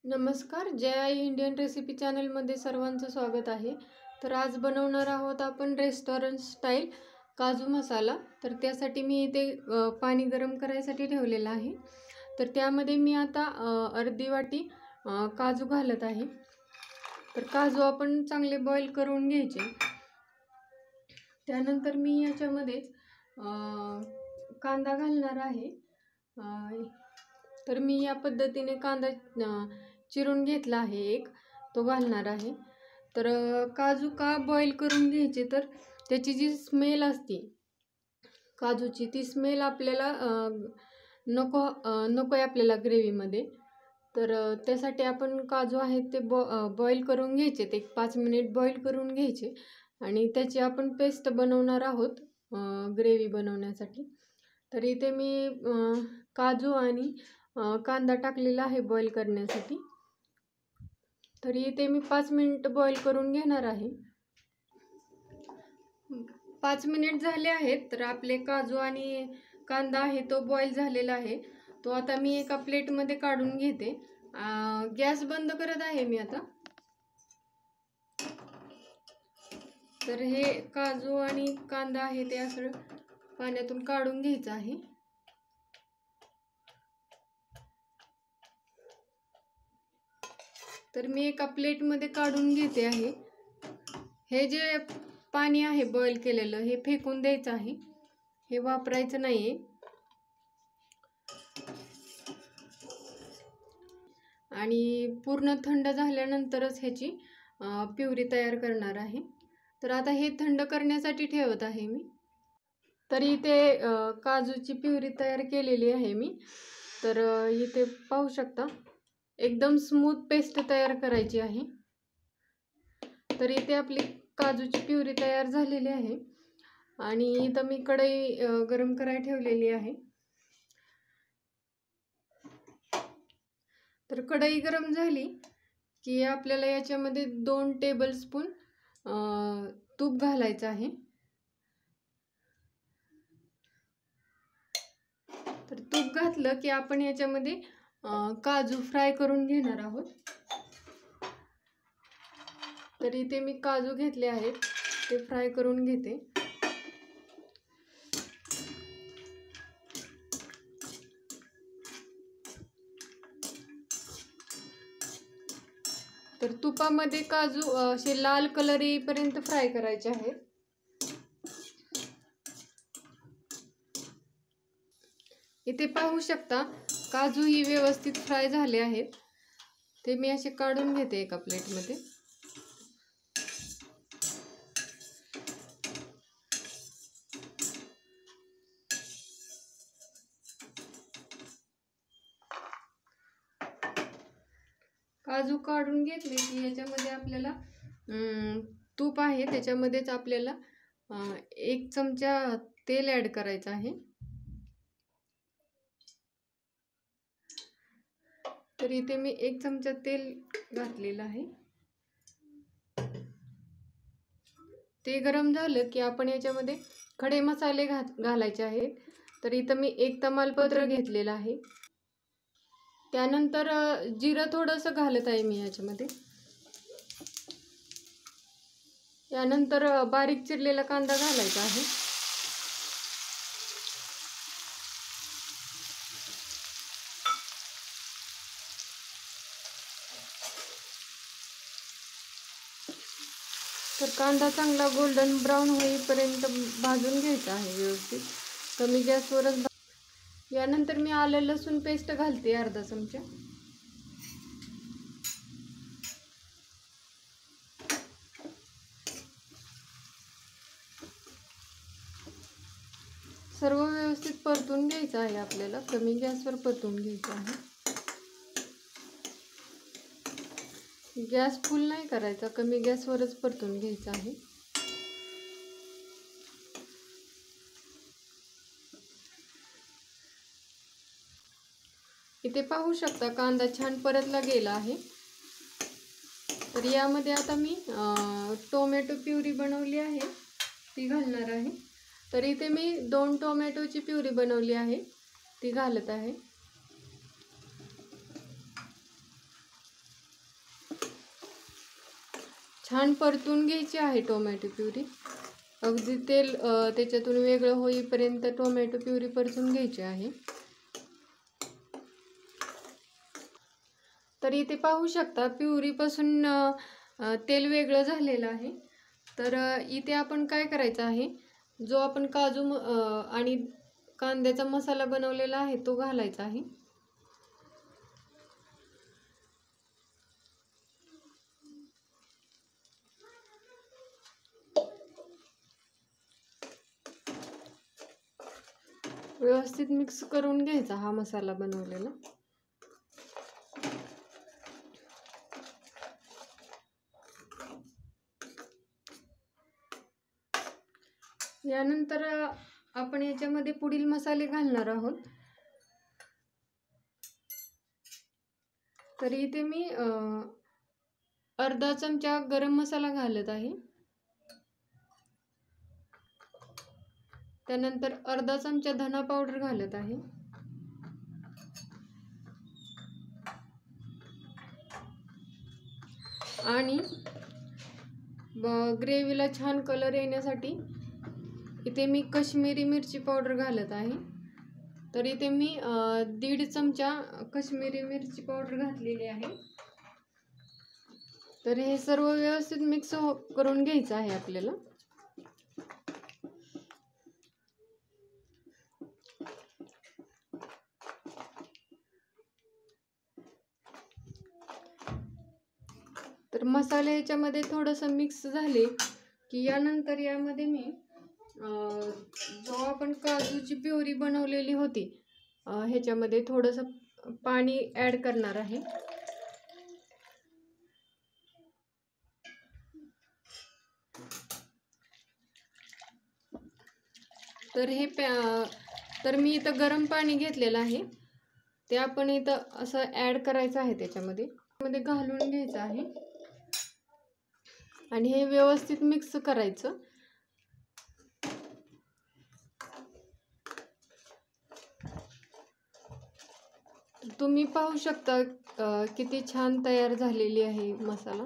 नमस्कार, जय आई Indian recipe चॅनलमध्ये सर्वांचं स्वागत आहे। तर आज बनवणार आहोत आपण रेस्टॉरंट स्टाईल काजू मसाला। तर त्यासाठी मी इथे पाणी गरम करायसाठी ठेवलेलं आहे। तर त्यामध्ये मी आता अर्धी वाटी काजू घालत आहे। तर काजू आपण चांगले बॉईल करून घ्यायचे। त्यानंतर मी याच्यामध्ये कांदा घालणार आहे। तर मी या पद्धतीने कांदा चिरून घेतला आहे, एक तो घालणार आहे। तर काजू का बॉईल करून घ्यायचे, तर त्याची जी स्मेल असते काजूची, ती स्मेल आपल्याला नको आहे आपल्याला ग्रेव्हीमध्ये। तर त्यासाठी आपण काजू आहेत ते बॉईल करून घ्यायचे, ते 5 मिनिट बॉईल करून घ्यायचे आणि त्याची आपण पेस्ट बनवणार आहोत ग्रेव्ही बनवण्यासाठी। तर इथे मी काजू आणि कांदा टाकलेला आहे बॉईल करण्यासाठी। तर इथे मी 5 मिनिट बॉईल करून घेणार आहे। 5 मिनिट झाले आहेत। तर आपले काजू आणि कांदा आहे तो बॉईल झालेला आहे। तो आता मी एका प्लेटमध्ये काढून घेते। गॅस बंद करत आहे मी आता। तर हे काजू आणि कांदा आहे ते असं पाण्यातून काढून घ्यायचं आहे। तर मी एका प्लेटमध्ये काढून घेते आहे। हे जे पाणी आहे बॉईल केलेलं, हे फेकून द्यायचं आहे, हे वापरायचं नाहीये। आणि पूर्ण थंड झाल्यानंतरच ह्याची प्युरी तयार करणार आहे। तर आता हे थंड करण्यासाठी ठेवत आहे मी। तर इथे काजूची प्युरी तयार केलेली आहे मी। तर इथे पाहू शकता, एकदम स्मूथ पेस्ट तयार करायची आहे। तर इथे आपली काजूची प्युरी तयार झालेली आहे आणि इथं मी कढई गरम करायला ठेवलेली आहे। तर कढई गरम झाली की आपल्याला याच्यामध्ये 2 टेबलस्पून तूप घालायचं आहे। तर तूप घातलं की आपण याच्यामध्ये काजू फ्राय करून घेणार आहोत। तर इथे मी काजू घेतले आहेत, ते फ्राय करून घेते। तर तुपामध्ये काजू असे लाल कलर येईपर्यंत फ्राय करायचे आहेत। इथे पाहू शकता काजू ही व्यवस्थित फ्राय झाले आहेत। ते मी असे काढून घेते एका प्लेटमध्ये। काजू काढून घेतले की याच्यामध्ये आपल्याला तूप आहे त्याच्यामध्येच आपल्याला 1 चमचा तेल ॲड करायचं आहे। तर इथे मी 1 चमचा तेल घातलेलं आहे। ते गरम झालं की आपण याच्यामध्ये खडे मसाले घालायचे आहेत। तर इथं मी 1 तमालपत्र घेतलेलं आहे। त्यानंतर जिरं थोडंसं घालत आहे मी याच्यामध्ये। यानंतर बारीक चिरलेला कांदा घालायचा आहे। तर कांदा चांगला गोल्डन ब्राऊन होईपर्यंत भाजून घ्यायचा आहे व्यवस्थित, कमी गॅसवरच। यानंतर मी आलं लसूण पेस्ट घालते अर्धा चमचा। सर्व व्यवस्थित परतून घ्यायचं आहे आपल्याला, कमी गॅसवर परतून घ्यायचं आहे। गॅस फुल नाही करायचा, कमी गॅसवरच परतून घ्यायचं आहे। इथे पाहू शकता कांदा छान परतला गेला आहे। तर यामध्ये आता मी टोमॅटो प्युरी बनवली आहे ती घालणार आहे। तर इथे मी 2 टोमॅटोची प्युरी बनवली आहे ती घालत आहे। छान परतून घ्यायची आहे टोमॅटो प्युरी. अगदी तेल त्याच्यातून वेगळं होईपर्यंत टोमॅटो प्युरी परतून घ्यायची आहे. तर इथे पाहू शकता प्युरीपासून तेल वेगळं झालेलं आहे. तर इथे आपण काय करायचं आहे, जो आपण काजू आणि कांद्याचा मसाला बनवलेला आहे तो घालायचा आहे. व्यवस्थित मिक्स करून घ्यायचा हा मसाला बनवलेला. यानंतर आपण याच्यामध्ये पुढील मसाले घालणार आहोत. तर इथे मी अर्धा चमचा गरम मसाला घालत आहे. त्यानंतर अर्धा चमचा धना पावडर घालत आहे. आणि ग्रेव्हीला छान कलर येण्यासाठी इथे मी कश्मीरी मिरची पावडर घालत आहे. तर इथे मी 1.5 चमचा कश्मीरी मिरची पावडर घातलेली आहे. तर हे सर्व व्यवस्थित मिक्स करून घ्यायचं आहे आपल्याला. तर मसाले ह्याच्यामध्ये थोडंसं मिक्स झाले की यानंतर यामध्ये मी जो आपण काजूची प्युरी बनवलेली होती ह्याच्यामध्ये थोडंसं पाणी ॲड करणार आहे. तर मी इथं गरम पाणी घेतलेलं आहे, ते आपण इथं असं ॲड करायचं आहे त्याच्यामध्ये घालून घ्यायचं आहे आणि हे व्यवस्थित मिक्स करायचं. तुम्ही पाहू शकता किती छान तयार झालेली आहे मसाला.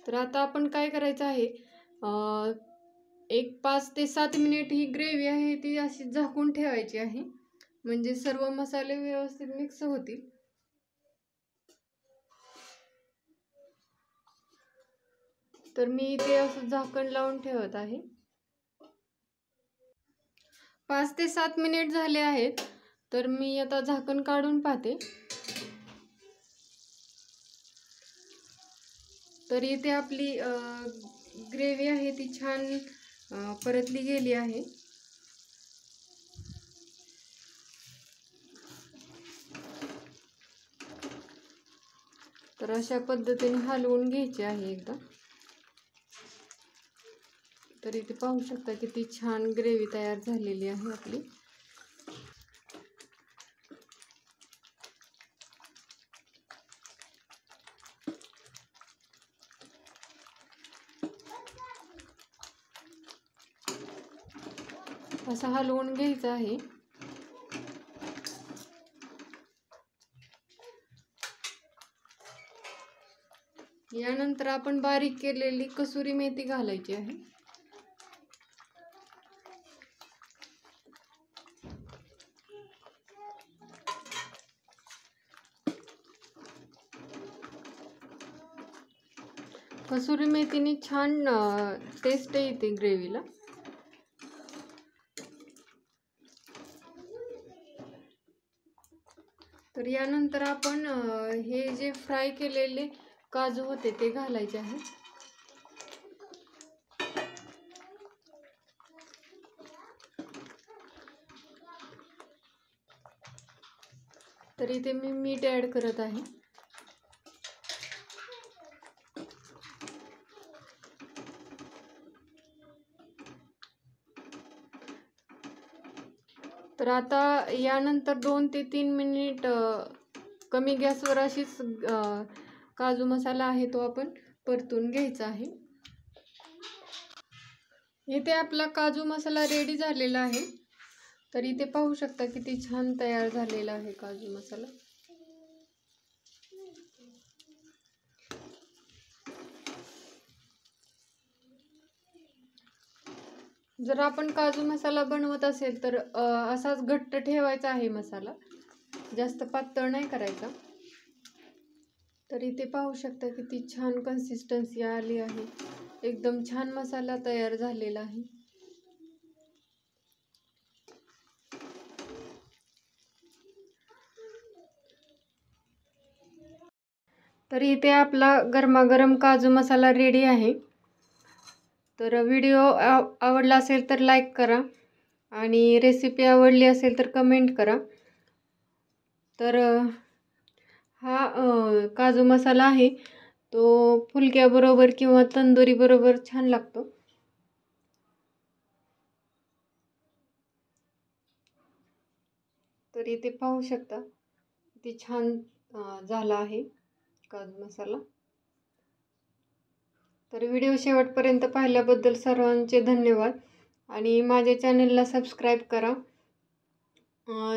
तर आता आपण काय करायचं आहे, एक 5 ते 7 मिनिट ही ग्रेव्ही आहे ती अशी झाकून ठेवायची आहे, म्हणजे सर्व मसाले व्यवस्थित मिक्स होतील. तर मी इथे असं झाकण लावून ठेवत आहे. 5 ते 7 मिनिट झाले आहेत. तर मी आता झाकण काढून पाहते. तर इथे आपली ग्रेव्ही आहे ती छान परतली गेली आहे. तर अशा पद्धतीने हलवून घ्यायची आहे एकदा. तर इथे पाहू शकता किती छान ग्रेव्ही तयार झालेली आहे आपली. असं हलवून घ्यायचं आहे. यानंतर आपण बारीक केलेली कसुरी मेथी घालायची आहे. कसुरी मेथीने छान टेस्ट येते ग्रेव्हीला. तर यानंतर आपण हे जे फ्राय केलेले काजू होते ते घालायचे आहे. तर इथे मी मीठ ॲड करत आहे. तर आता यानंतर 2 ते 3 मिनिट कमी गॅसवर अशीच काजू मसाला आहे तो आपण परतून घ्यायचा आहे. इथे आपला काजू मसाला रेडी झालेला आहे. तर इथे पाहू शकता किती छान तयार झालेला आहे काजू मसाला. जर आपण काजू मसाला बनवत असेल तर असाच घट्ट ठेवायचा आहे मसाला, जास्त पातळ नाही करायचा. तर इथे पाहू शकता किती छान कन्सिस्टन्सी आली आहे. एकदम छान मसाला तयार झालेला आहे. तर इथे आपला गरमागरम काजू मसाला रेडी आहे. तर व्हिडिओ आवडला असेल तर लाईक करा आणि रेसिपी आवडली असेल तर कमेंट करा. तर हा काजू मसाला आहे तो फुलक्याबरोबर किंवा तंदुरी बरोबर छान लागतो. तर इथे पाहू शकता किती छान झाला आहे काजू मसाला. तर व्हिडिओ शेवटपर्यंत पाहिल्याबद्दल सर्वांचे धन्यवाद आणि माझ्या चॅनलला सबस्क्राईब करा.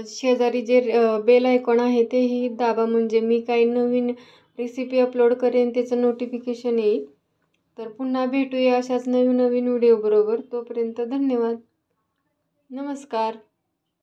शेजारी जे बेल आयकॉन आहे तेही दाबा, म्हणजे मी काही नवीन रेसिपी अपलोड करेन त्याचं नोटिफिकेशन येईल. तर पुन्हा भेटूया अशाच नवीन व्हिडिओ बरोबर. तोपर्यंत धन्यवाद. नमस्कार.